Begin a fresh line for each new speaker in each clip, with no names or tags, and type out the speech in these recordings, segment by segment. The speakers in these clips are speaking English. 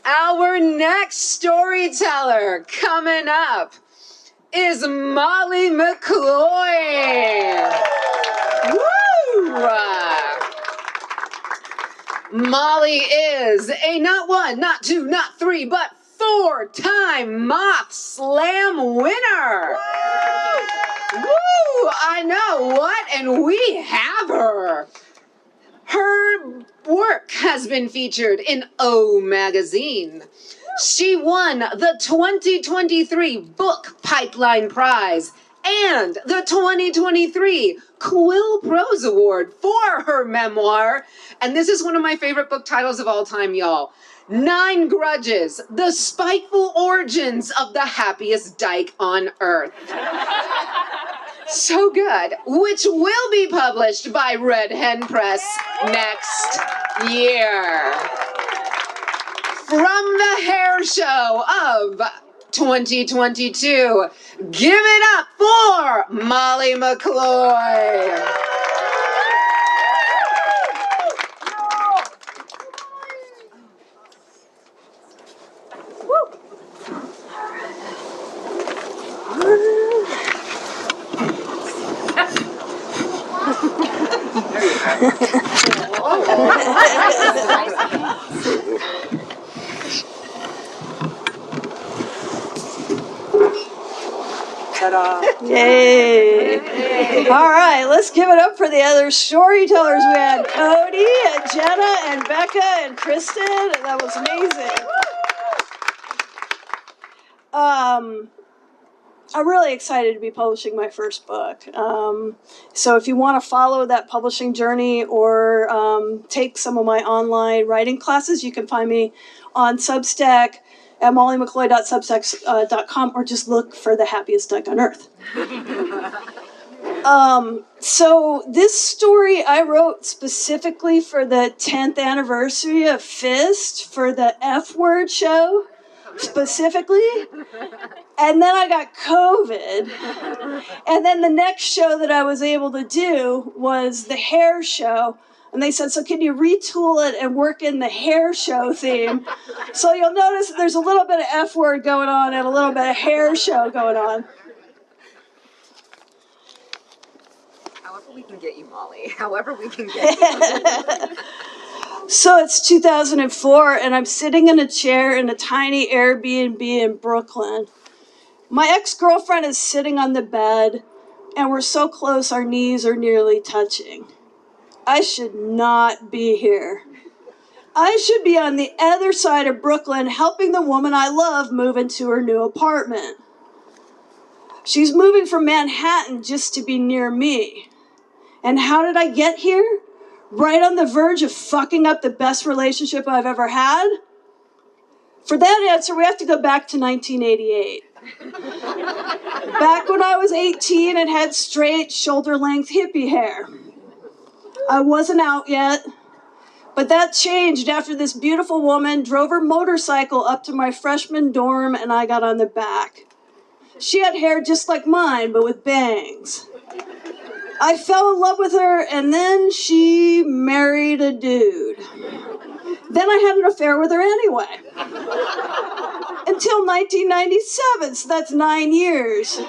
Our next storyteller coming up is Molly McCloy. Woo! Molly is a not one, not two, not three, but 4-time Moth Slam winner. Woo! I know what, and we have her. Her work has been featured in O Magazine. She won the 2023 Book Pipeline Prize and the 2023 Quill Prose Award for her memoir. And this is one of my favorite book titles of all time, y'all. 9 Grudges, The Spiteful Origins of the Happiest Dyke on Earth. So good, which will be published by Red Hen Press next year. From the hair show of 2022, give it up for Molly McCloy.
Ta-da. Yay. All right, let's give it up for the other storytellers. We had Cody and Jenna and Becca and Kristen. That was amazing. I'm really excited to be publishing my first book. So if you want to follow that publishing journey or take some of my online writing classes, you can find me on Substack at mollymccloy.substack.com or just look for The Happiest Dyke on Earth. So this story I wrote specifically for the 10th anniversary of FST for the F Word show. Specifically, and then I got COVID, and then the next show that I was able to do was the hair show, and they said, so can you retool it and work in the hair show theme? So you'll notice that there's a little bit of F word going on and a little bit of hair show going on.
However we can get you, Molly. However we can get you.
So it's 2004, and I'm sitting in a chair in a tiny Airbnb in Brooklyn. My ex-girlfriend is sitting on the bed, and we're so close our knees are nearly touching. I should not be here. I should be on the other side of Brooklyn helping the woman I love move into her new apartment. She's moving from Manhattan just to be near me. And how did I get here? Right on the verge of fucking up the best relationship I've ever had? For that answer, we have to go back to 1988. Back when I was 18 and had straight, shoulder-length hippie hair. I wasn't out yet, but that changed after this beautiful woman drove her motorcycle up to my freshman dorm and I got on the back. She had hair just like mine, but with bangs. I fell in love with her, and then she married a dude. Then I had an affair with her anyway. Until 1997, so that's 9 years.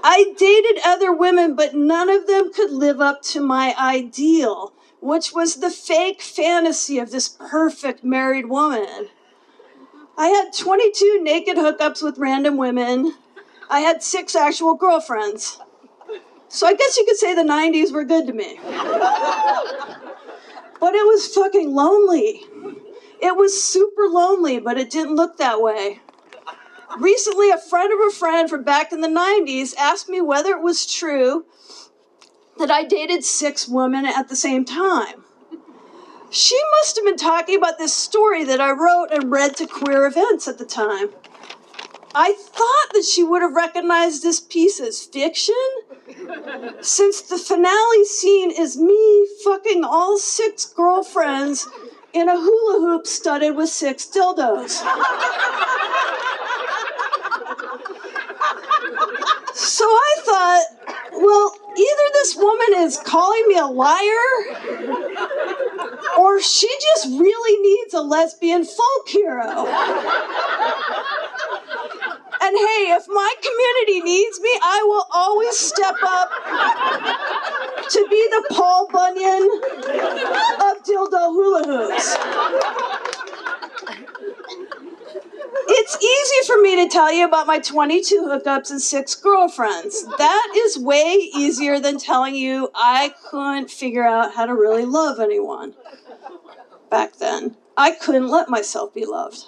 I dated other women, but none of them could live up to my ideal, which was the fake fantasy of this perfect married woman. I had 22 naked hookups with random women. I had 6 actual girlfriends. So I guess you could say the 90s were good to me. But it was fucking lonely. It was super lonely, but it didn't look that way. Recently, a friend of a friend from back in the 90s asked me whether it was true that I dated 6 women at the same time. She must have been talking about this story that I wrote and read to queer events at the time. I thought that she would have recognized this piece as fiction, since the finale scene is me fucking all 6 girlfriends in a hula hoop studded with 6 dildos. So I thought, well, either this woman is calling me a liar, Or she just really needs a lesbian folk hero. And hey, if my community needs me, I will always step up to be the Paul Bunyan of dildo hula hoops. It's easy for me to tell you about my 22 hookups and 6 girlfriends. That is way easier than telling you I couldn't figure out how to really love anyone. Back then, I couldn't let myself be loved.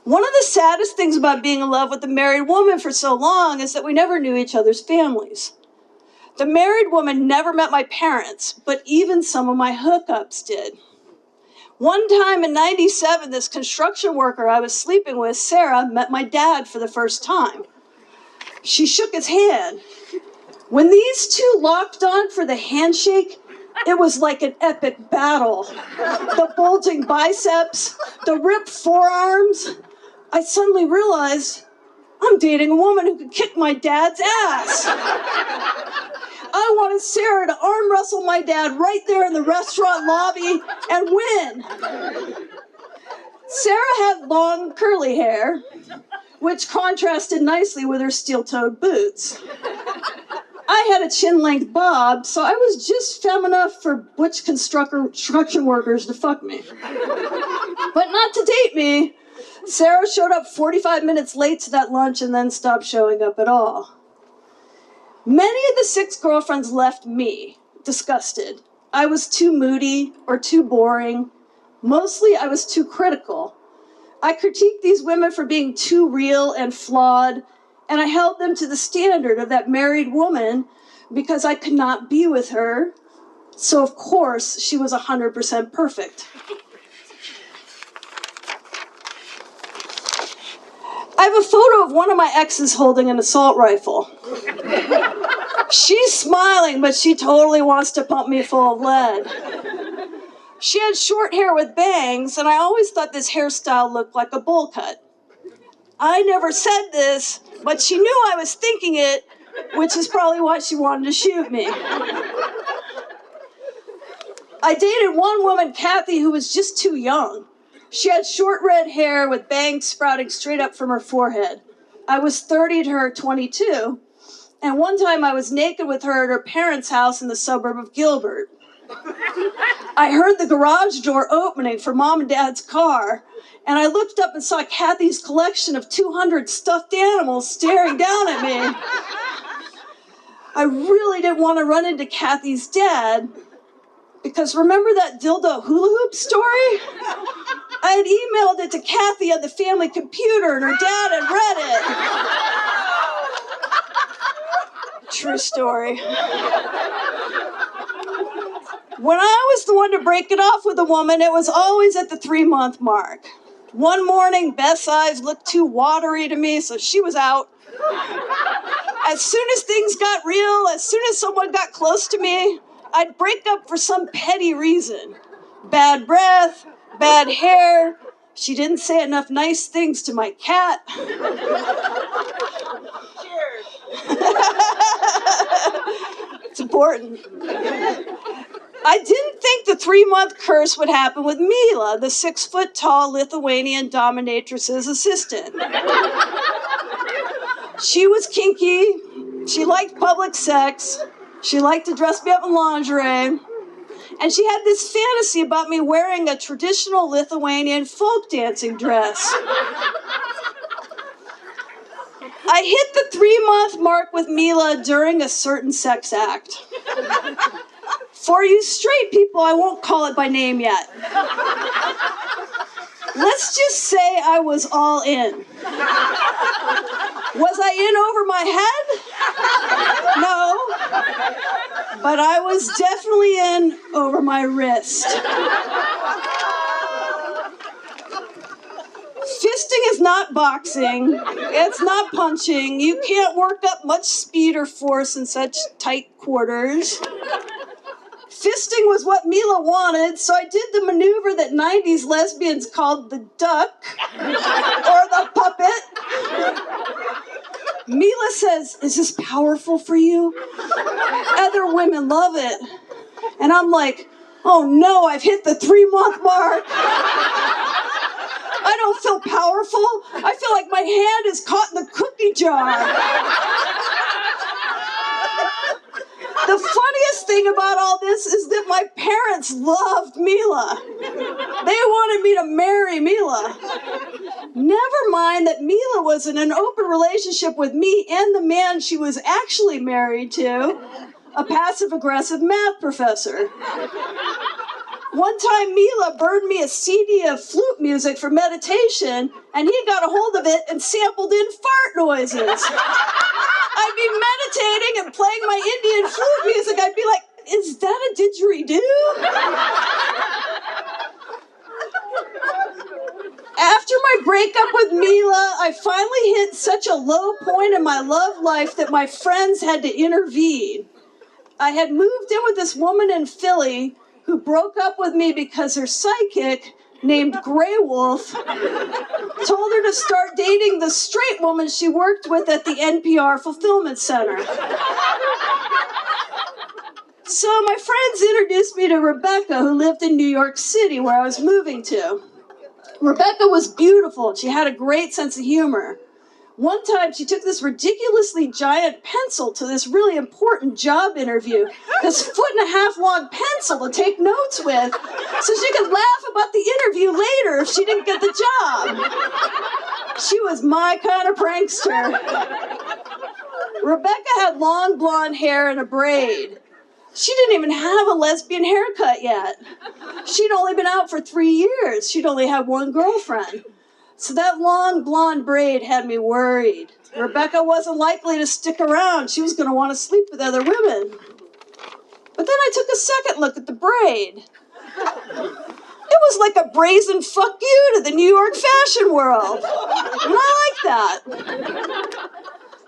One of the saddest things about being in love with a married woman for so long is that we never knew each other's families. The married woman never met my parents, but even some of my hookups did. One time in '97, this construction worker I was sleeping with, Sarah, met my dad for the first time. She shook his hand. When these two locked on for the handshake, it was like an epic battle. The bulging biceps, the ripped forearms. I suddenly realized I'm dating a woman who could kick my dad's ass. I wanted Sarah to arm wrestle my dad right there in the restaurant lobby and win. Sarah had long curly hair, which contrasted nicely with her steel-toed boots. I had a chin-length bob, so I was just femme enough for butch construction workers to fuck me. But not to date me. Sarah showed up 45 minutes late to that lunch and then stopped showing up at all. Many of the 6 girlfriends left me, disgusted. I was too moody or too boring. Mostly I was too critical. I critiqued these women for being too real and flawed, and I held them to the standard of that married woman because I could not be with her. So of course she was 100% perfect. I have a photo of one of my exes holding an assault rifle. She's smiling, but she totally wants to pump me full of lead. She had short hair with bangs, and I always thought this hairstyle looked like a bowl cut. I never said this, but she knew I was thinking it, which is probably why she wanted to shoot me. I dated one woman, Kathy, who was just too young. She had short red hair with bangs sprouting straight up from her forehead. I was 30 to her 22, and one time I was naked with her at her parents' house in the suburb of Gilbert. I heard the garage door opening for Mom and Dad's car, and I looked up and saw Kathy's collection of 200 stuffed animals staring down at me. I really didn't want to run into Kathy's dad, because remember that dildo hula hoop story? I had emailed it to Kathy on the family computer, and her dad had read it. True story. When I was the one to break it off with a woman, it was always at the 3-month mark. One morning, Beth's eyes looked too watery to me, so she was out. As soon as things got real, as soon as someone got close to me, I'd break up for some petty reason. Bad breath, bad hair, she didn't say enough nice things to my cat.
Cheers.
It's important. I didn't think the 3-month curse would happen with Mila, the 6-foot-tall Lithuanian dominatrix's assistant. She was kinky, she liked public sex, she liked to dress me up in lingerie, and she had this fantasy about me wearing a traditional Lithuanian folk dancing dress. I hit the 3-month mark with Mila during a certain sex act. For you straight people, I won't call it by name yet. Let's just say I was all in. Was I in over my head? No. But I was definitely in over my wrist. Fisting is not boxing. It's not punching. You can't work up much speed or force in such tight quarters. Fisting was what Mila wanted, so I did the maneuver that 90s lesbians called the duck, or the puppet. Mila says, "Is this powerful for you?" Other women love it. And I'm like, Oh no, I've hit the 3-month mark. I don't feel powerful. I feel like my hand is caught in the cookie jar. The funniest thing about all this is that my parents loved Mila. They wanted me to marry Mila. Never mind that Mila was in an open relationship with me and the man she was actually married to, a passive-aggressive math professor. One time, Mila burned me a CD of flute music for meditation, and he got a hold of it and sampled in fart noises. I'd be meditating and playing my Indian flute music. I'd be like, is that a didgeridoo? After my breakup with Mila, I finally hit such a low point in my love life that my friends had to intervene. I had moved in with this woman in Philly who broke up with me because her psychic, named Grey Wolf, told her to start dating the straight woman she worked with at the NPR Fulfillment Center. So my friends introduced me to Rebecca, who lived in New York City, where I was moving to. Rebecca was beautiful. She had a great sense of humor. One time, she took this ridiculously giant pencil to this really important job interview, this 1.5 foot long pencil to take notes with, so she could laugh about the interview later if she didn't get the job. She was my kind of prankster. Rebecca had long blonde hair and a braid. She didn't even have a lesbian haircut yet. She'd only been out for 3 years. She'd only had one girlfriend. So that long blonde braid had me worried. Rebecca wasn't likely to stick around. She was going to want to sleep with other women. But then I took a second look at the braid. It was like a brazen fuck you to the New York fashion world. And I like that.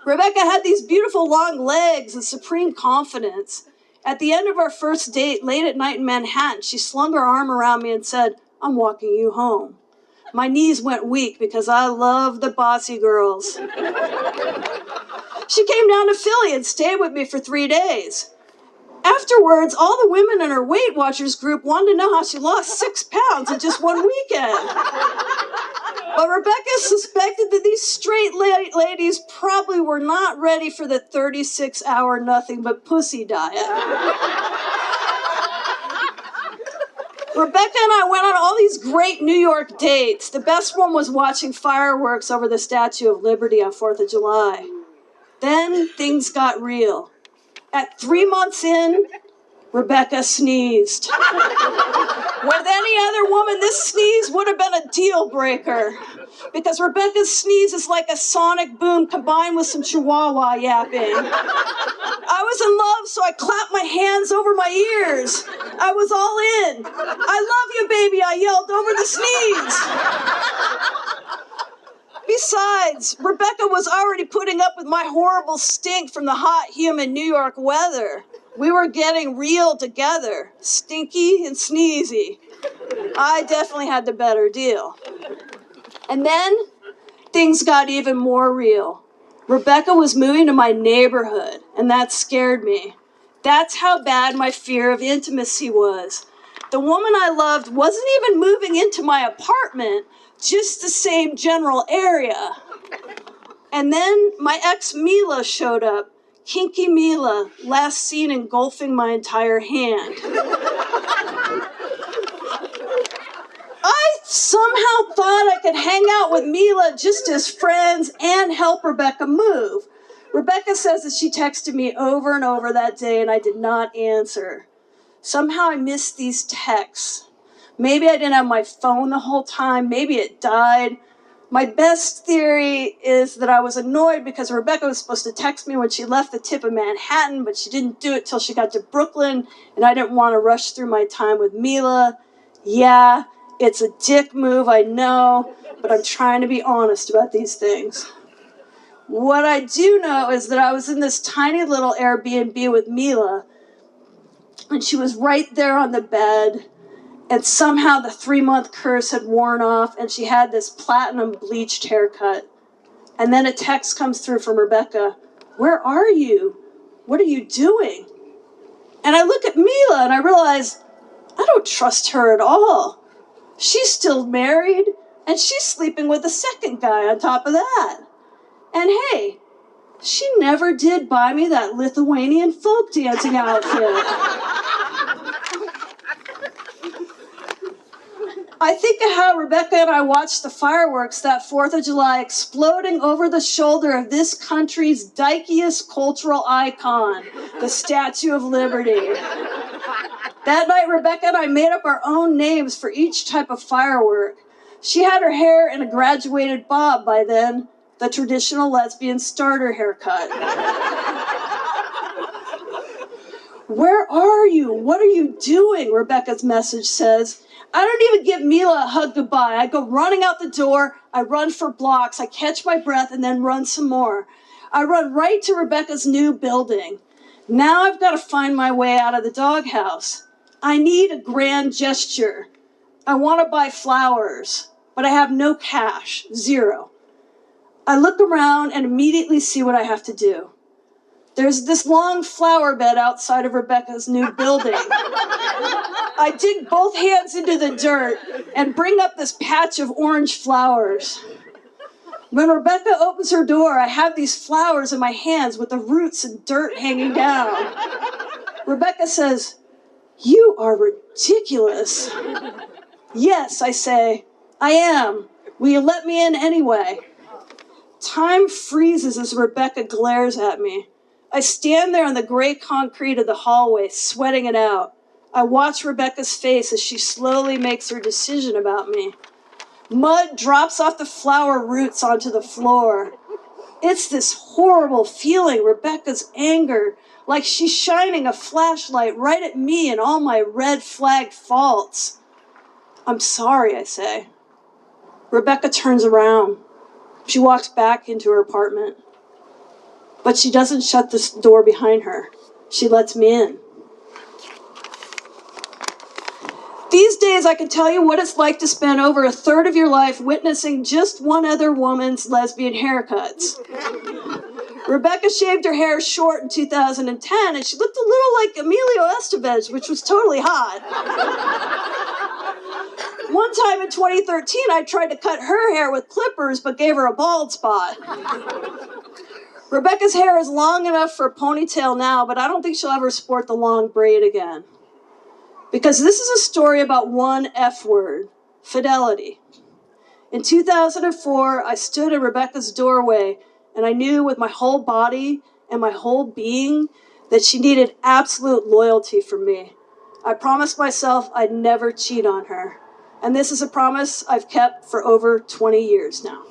Rebecca had these beautiful long legs and supreme confidence. At the end of our first date, late at night in Manhattan, she slung her arm around me and said, "I'm walking you home." My knees went weak because I love the bossy girls. She came down to Philly and stayed with me for 3 days. Afterwards, all the women in her Weight Watchers group wanted to know how she lost 6 pounds in just one weekend. But Rebecca suspected that these straight ladies probably were not ready for the 36-hour nothing but pussy diet. Rebecca and I went on all these great New York dates. The best one was watching fireworks over the Statue of Liberty on 4th of July. Then things got real. At 3 months in, Rebecca sneezed. With any other woman, this sneeze would have been a deal breaker. Because Rebecca's sneeze is like a sonic boom combined with some chihuahua yapping. I was in love, so I clapped my hands over my ears. I was all in. "I love you, baby," I yelled over the sneeze. Besides, Rebecca was already putting up with my horrible stink from the hot, humid New York weather. We were getting real together, stinky and sneezy. I definitely had the better deal. And then things got even more real. Rebecca was moving to my neighborhood, and that scared me. That's how bad my fear of intimacy was. The woman I loved wasn't even moving into my apartment, just the same general area. And then my ex Mila showed up. Kinky Mila, last seen engulfing my entire hand. I somehow thought I could hang out with Mila just as friends and help Rebecca move. Rebecca says that she texted me over and over that day and I did not answer. Somehow I missed these texts. Maybe I didn't have my phone the whole time. Maybe it died. My best theory is that I was annoyed because Rebecca was supposed to text me when she left the tip of Manhattan, but she didn't do it till she got to Brooklyn, and I didn't want to rush through my time with Mila. Yeah, it's a dick move, I know, but I'm trying to be honest about these things. What I do know is that I was in this tiny little Airbnb with Mila, and she was right there on the bed, and somehow the 3-month curse had worn off, and she had this platinum bleached haircut. And then a text comes through from Rebecca. "Where are you? What are you doing?" And I look at Mila, and I realize I don't trust her at all. She's still married, and she's sleeping with a second guy on top of that. And hey, she never did buy me that Lithuanian folk dancing outfit. I think of how Rebecca and I watched the fireworks that 4th of July exploding over the shoulder of this country's dykiest cultural icon, the Statue of Liberty. That night, Rebecca and I made up our own names for each type of firework. She had her hair in a graduated bob by then, the traditional lesbian starter haircut. Where are you? What are you doing? Rebecca's message says. I don't even give Mila a hug goodbye. I go running out the door. I run for blocks. I catch my breath and then run some more. I run right to Rebecca's new building. Now I've got to find my way out of the doghouse. I need a grand gesture. I want to buy flowers, but I have no cash, zero. I look around and immediately see what I have to do. There's this long flower bed outside of Rebecca's new building. I dig both hands into the dirt and bring up this patch of orange flowers. When Rebecca opens her door, I have these flowers in my hands with the roots and dirt hanging down. Rebecca says, "You are ridiculous." "Yes," I say, "I am. Will you let me in anyway?" Time freezes as Rebecca glares at me. I stand there on the gray concrete of the hallway, sweating it out. I watch Rebecca's face as she slowly makes her decision about me. Mud drops off the flower roots onto the floor. It's this horrible feeling, Rebecca's anger, like she's shining a flashlight right at me and all my red flag faults. "I'm sorry," I say. Rebecca turns around. She walks back into her apartment. But she doesn't shut the door behind her. She lets me in. These days, I can tell you what it's like to spend over a third of your life witnessing just one other woman's lesbian haircuts. Rebecca shaved her hair short in 2010, and she looked a little like Emilio Estevez, which was totally hot. One time in 2013, I tried to cut her hair with clippers, but gave her a bald spot. Rebecca's hair is long enough for a ponytail now, but I don't think she'll ever sport the long braid again. Because this is a story about one F word, fidelity. In 2004, I stood at Rebecca's doorway, and I knew with my whole body and my whole being that she needed absolute loyalty from me. I promised myself I'd never cheat on her. And this is a promise I've kept for over 20 years now.